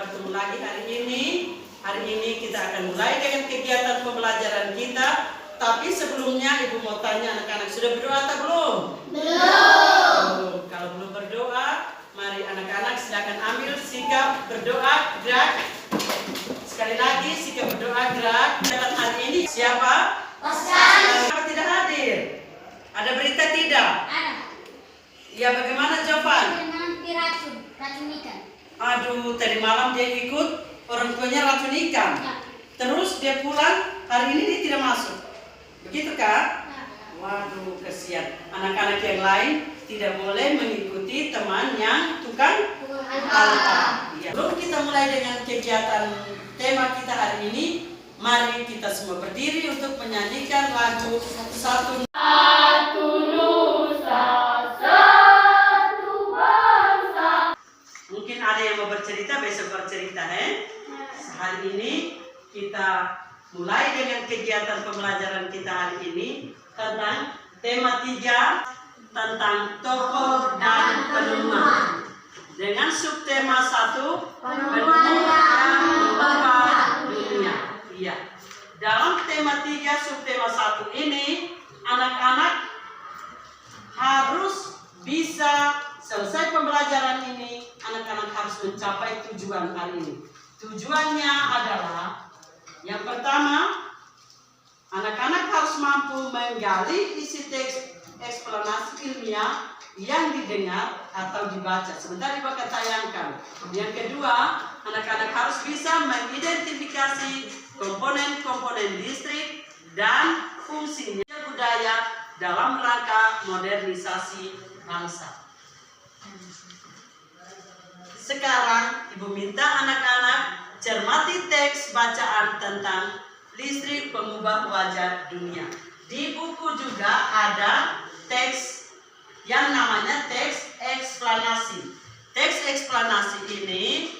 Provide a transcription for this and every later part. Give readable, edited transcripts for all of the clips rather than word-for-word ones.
bertemu lagi hari ini. Hari ini kita akan mulai dengan kegiatan pembelajaran kita. Tapi sebelumnya Ibu mau tanya anak-anak sudah berdoa atau belum? Belum. Kalau belum berdoa, mari anak-anak silakan ambil sikap berdoa gerak. Sekali lagi sikap berdoa gerak. Dalam hari ini siapa? Oscar. Siapa tidak hadir? Ada berita tidak? Ada. Ya, bagaimana jawaban? Racun ikan. Aduh, tadi malam dia ikut orang tuanya racun ikan. Ya. Terus dia pulang, hari ini dia tidak masuk. Begitu Kak? Ya. Waduh, kesian. Anak-anak yang lain tidak boleh mengikuti teman yang tukang alpa. Ya. Sebelum kita mulai dengan kegiatan tema kita hari ini, mari kita semua berdiri untuk menyanyikan lagu Satu Nusa, Satu Bangsa. Mungkin ada yang mau bercerita, besok bercerita. Hari ini kita mulai dengan kegiatan pembelajaran kita hari ini tentang tema 3 tentang tokoh dan penemuan. Dengan subtema 1 penemuan yang mengubah dunia. Iya. Dalam tema 3 subtema 1 ini anak-anak harus bisa selesai pembelajaran ini. Anak-anak harus mencapai tujuan hari ini. Tujuannya adalah yang pertama, anak-anak harus mampu menggali isi teks eksplanasi ilmiah yang didengar atau dibaca. Sebentar Ibu akan tayangkan. Yang kedua, anak-anak harus bisa mengidentifikasi komponen-komponen listrik dan fungsinya budaya dalam rangka modernisasi bangsa. Sekarang Ibu minta anak-anak cermati teks bacaan tentang listrik pengubah wajah dunia. Di buku juga ada teks yang namanya teks eksplanasi. Teks eksplanasi ini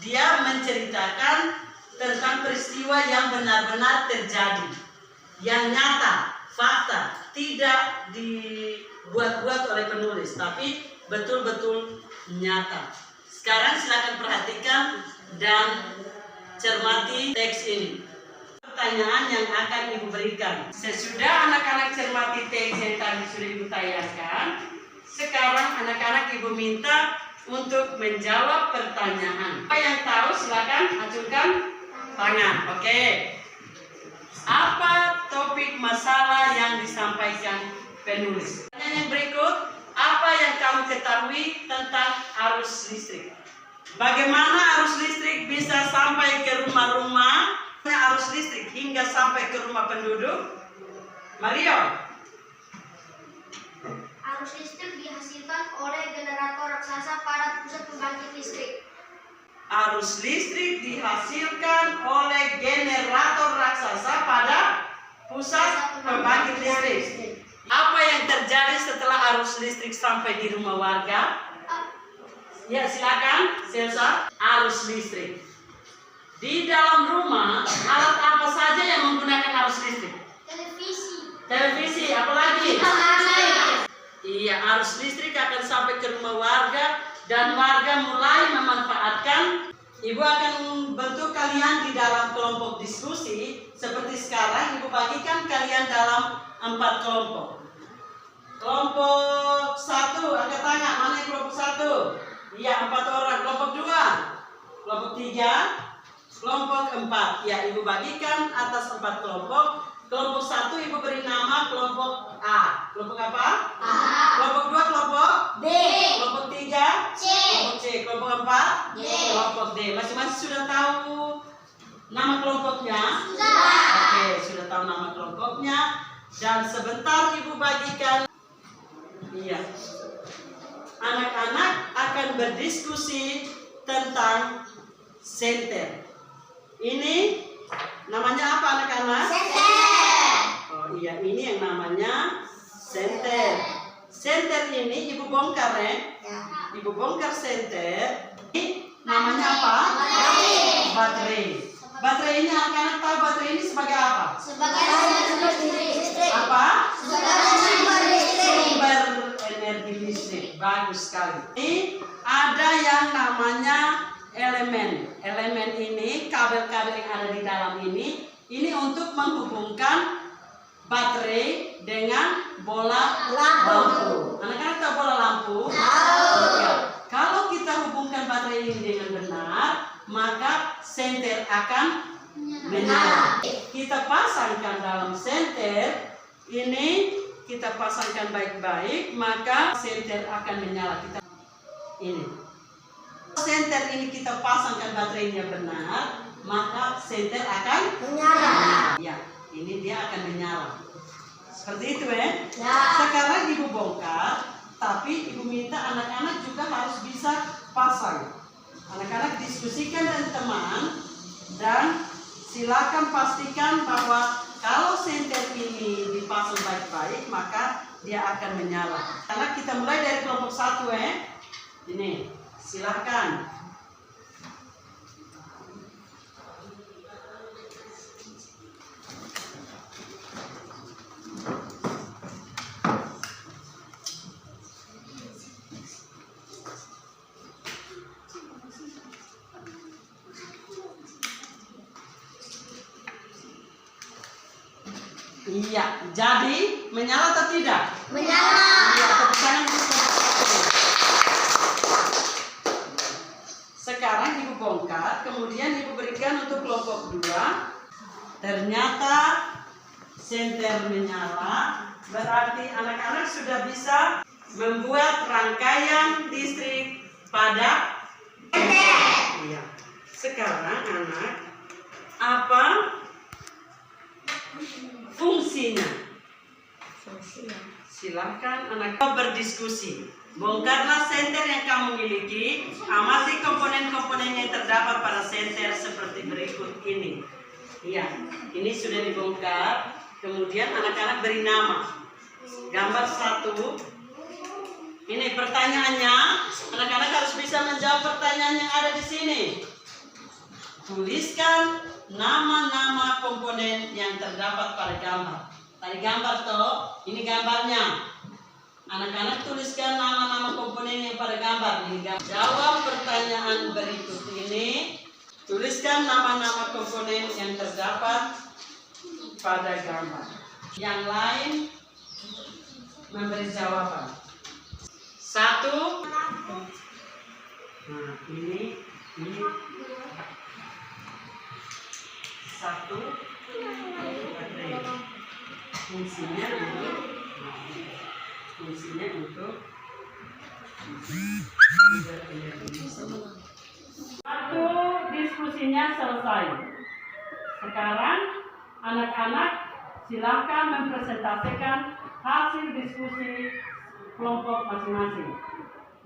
dia menceritakan tentang peristiwa yang benar-benar terjadi, yang nyata, fakta, tidak dibuat-buat oleh penulis, tapi betul-betul nyata. Sekarang silakan perhatikan dan cermati teks ini. Pertanyaan yang akan Ibu berikan. Sesudah anak-anak cermati teks yang tadi sudah Ibu tayangkan, sekarang anak-anak Ibu minta untuk menjawab pertanyaan. Apa yang tahu silakan acungkan tangan. Oke. Apa topik masalah yang disampaikan penulis? Pertanyaan yang berikut, apa yang kamu ketahui tentang arus listrik? Bagaimana arus listrik bisa sampai ke rumah-rumah? Arus listrik hingga sampai ke rumah penduduk? Mario. Arus listrik dihasilkan oleh generator raksasa pada pusat pembangkit listrik. Arus listrik dihasilkan oleh generator raksasa pada pusat pembangkit listrik. Apa yang terjadi setelah arus listrik sampai di rumah warga? Ya, silakan, Selsa. Arus listrik. Di dalam rumah, alat apa saja yang menggunakan arus listrik? Televisi, apalagi? Iya, arus listrik akan sampai ke rumah warga dan warga mulai memanfaatkan. Ibu akan bentuk kalian di dalam kelompok diskusi. Seperti sekarang, Ibu bagikan kalian dalam 4 kelompok. Kelompok 1, angkat tangan. Mana yang kelompok 1? Iya, 4 orang. Kelompok 2, kelompok 3, kelompok 4. Ya, Ibu bagikan atas 4 kelompok. Kelompok 1 Ibu beri nama kelompok A. Kelompok apa? A. Kelompok 2 kelompok B. Kelompok 3 C. Kelompok C. Kelompok 4 D. Kelompok D. Masing-masing sudah tahu nama kelompoknya? Sudah. Oke, sudah tahu nama kelompoknya. Dan sebentar Ibu bagikan. Iya. Anak-anak akan berdiskusi tentang senter. Ini namanya apa anak-anak? Senter. Oh iya, ini yang namanya senter. Senter ini Ibu bongkar ya. Ibu bongkar senter. Ini namanya apa? Baterai. Baterai ini anak-anak tahu baterai ini sebagai apa? Sebagai sumber listrik. Apa? Sebagai sumber listrik. Sumber energi listrik. Bagus sekali. Ini ada yang namanya elemen ini, kabel-kabel yang ada di dalam ini untuk menghubungkan baterai dengan bola lampu. Anak-anak tahu bola lampu? Ya. Kalau kita hubungkan baterai ini dengan benar, maka senter akan menyala. Kita pasangkan dalam senter ini, kita pasangkan baik-baik, maka senter akan menyala. Ini senter ini kita pasangkan baterainya benar, maka senter akan menyala. Ya, ini dia akan menyala. Seperti itu ya. Sekarang ibu bongkar, tapi ibu minta anak-anak juga harus bisa pasang. Anak-anak diskusikan dengan teman dan silakan pastikan bahwa kalau senter ini dipasang baik-baik, maka dia akan menyala. Karena kita mulai dari kelompok 1 ya. Ini, silakan. Iya, jadi menyala atau tidak? Menyala. Iya, tepuk tangan untuk kelompok 1. Sekarang ibu bongkar, kemudian ibu berikan untuk kelompok 2. Ternyata senter menyala, berarti anak-anak sudah bisa membuat rangkaian listrik pada senter. Iya. Sekarang anak, apa fungsinya? Silahkan anak berdiskusi. Bongkarlah senter yang kamu miliki. Amati komponen-komponen yang terdapat pada senter seperti berikut ini. Iya, ini sudah dibongkar. Kemudian anak-anak beri nama. Gambar 1. Ini pertanyaannya. Anak-anak harus bisa menjawab pertanyaan yang ada di sini. Tuliskan nama-nama komponen yang terdapat pada gambar. Tadi gambar toh, ini gambarnya. Anak-anak tuliskan nama-nama komponen yang pada gambar. Jawab pertanyaan berikut ini. Tuliskan nama-nama komponen yang terdapat pada gambar. Yang lain memberi jawaban. 1. Nah, ini 1 fungsinya untuk satu diskusinya selesai. Sekarang anak-anak silakan mempresentasikan hasil diskusi kelompok masing-masing.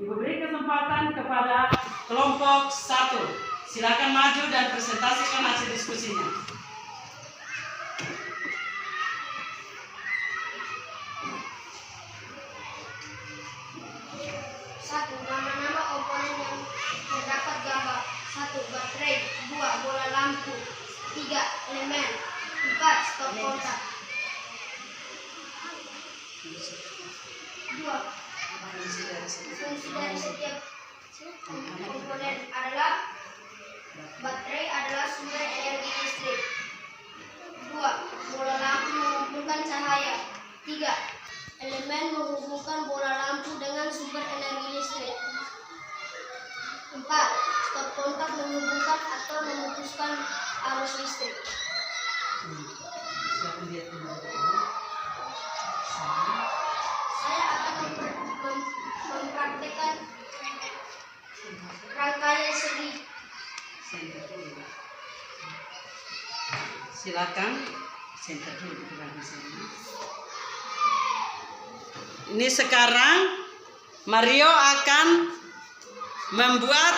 Ibu beri kesempatan kepada kelompok 1. Silakan maju dan presentasikan hasil diskusinya. Nama-nama komponen yang terdapat gambar. 1. Baterai. 2. Bola lampu. 3. Elemen. 4. Stop kontak. 2. Fungsi dari setiap komponen adalah: baterai adalah sumber energi listrik. 2. Bola lampu menghubungkan cahaya. 3. Elemen menghubungkan bola lampu dengan sumber energi listrik. 4. Stop kontak menghubungkan atau memutuskan arus listrik. Saya akan mempraktikkan rangkaian segi. Silakan center dulu. Ini sekarang Mario akan membuat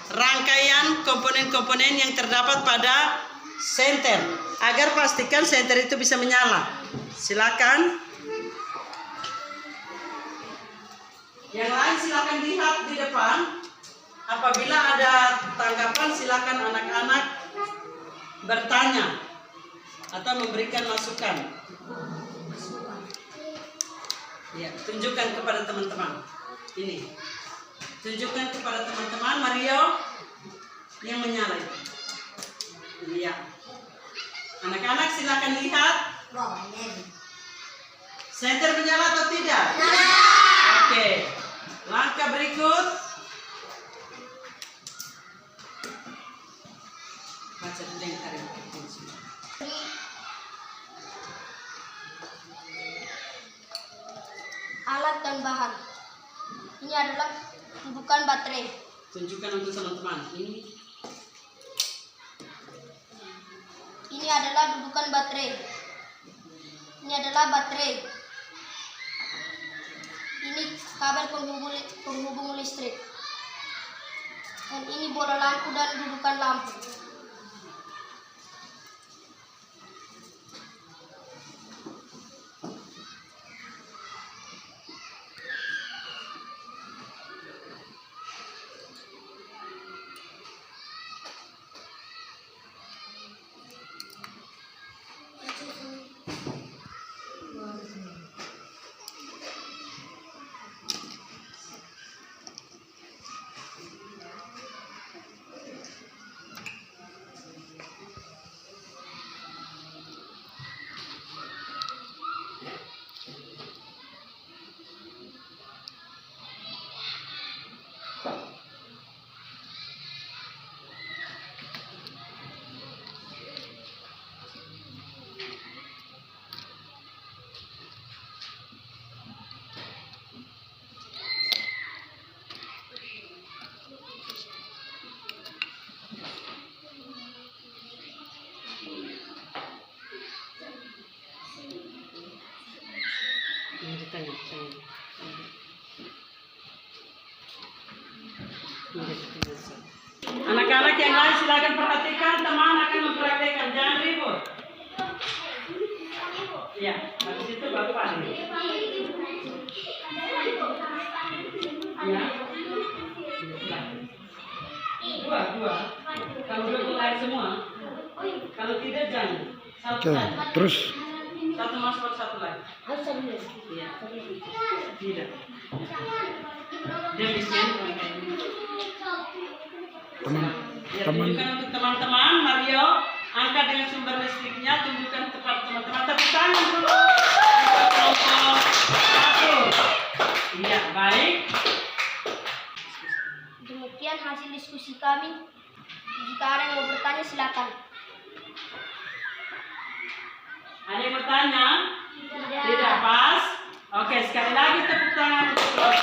rangkaian komponen-komponen yang terdapat pada senter agar pastikan senter itu bisa menyala. Silakan. Yang lain silakan lihat di depan. Apabila ada tanggapan silakan anak-anak bertanya atau memberikan masukan. Ya, tunjukkan kepada teman-teman. Ini. Tunjukkan kepada teman-teman Mario yang menyala itu. Iya. Anak-anak silakan lihat. Senter menyala atau tidak? Oke. Langkah berikut. Baca dulu yang tadi. Alat dan bahan. Ini adalah dudukan baterai. Tunjukkan untuk teman-teman. Ini adalah dudukan baterai. Ini adalah baterai. Ini kabel penghubung listrik. Dan ini bola lampu dan dudukan lampu. Anak-anak yang lain silakan perhatikan, teman akan mempraktekkan, jangan ribut. Ya, habis itu baru panggil. Ya. Dua. Kalau udah mulai semua, kalau tidak jangan. Satu lagi. Terus Satu masuk satu lagi. Iya. Tidak. Demikian. Ya, tunjukkan untuk teman-teman Mario, angkat dengan sumber listriknya, tunjukkan kepada teman-teman. Tepuk tangan dulu. Untuk kelompok 1. Iya, baik. Demikian hasil diskusi kami. Jika ada yang mau bertanya silakan. Ada yang bertanya? Tidak pas? Oke, sekali lagi tepuk tangan untuk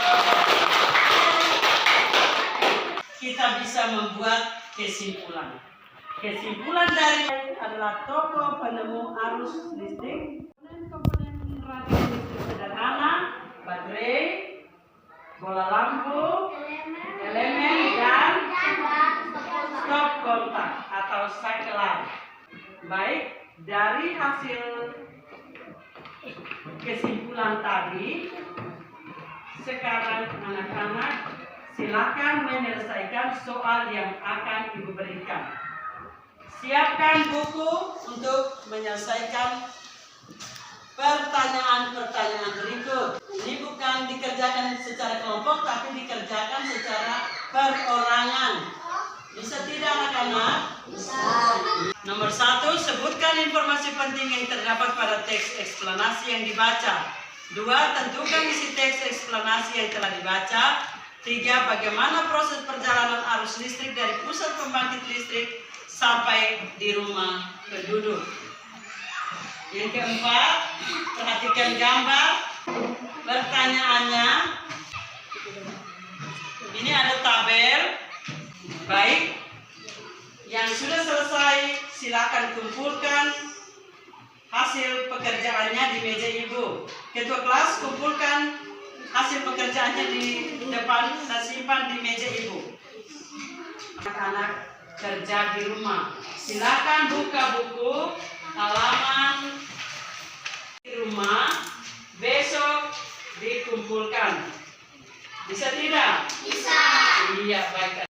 kita bisa membuat kesimpulan. Kesimpulan dari adalah tokoh penemu arus listrik, komponen radio listrik sederhana, baterai, bola lampu, elemen dan stop kontak atau saklar. Baik, dari hasil kesimpulan tadi, sekarang anak-anak silakan menyelesaikan soal yang akan Ibu berikan. Siapkan buku untuk menyelesaikan pertanyaan-pertanyaan berikut. Ini bukan dikerjakan secara kelompok, tapi dikerjakan secara perorangan. Bisa tidak anak-anak? Bisa. Nomor 1, sebutkan informasi penting yang terdapat pada teks eksplanasi yang dibaca. 2, tentukan isi teks eksplanasi yang telah dibaca. 3, bagaimana proses perjalanan arus listrik dari pusat pembangkit listrik sampai di rumah penduduk. Yang keempat, perhatikan gambar. Pertanyaannya, ini ada tabel. Baik, yang sudah selesai silakan kumpulkan hasil pekerjaannya di meja Ibu. Ketua kelas, kumpulkan hasil pekerjaannya di depan dan simpan di meja Ibu. Anak-anak kerja di rumah, silakan buka buku halaman di rumah, besok dikumpulkan. Bisa tidak? Bisa. Iya, baik.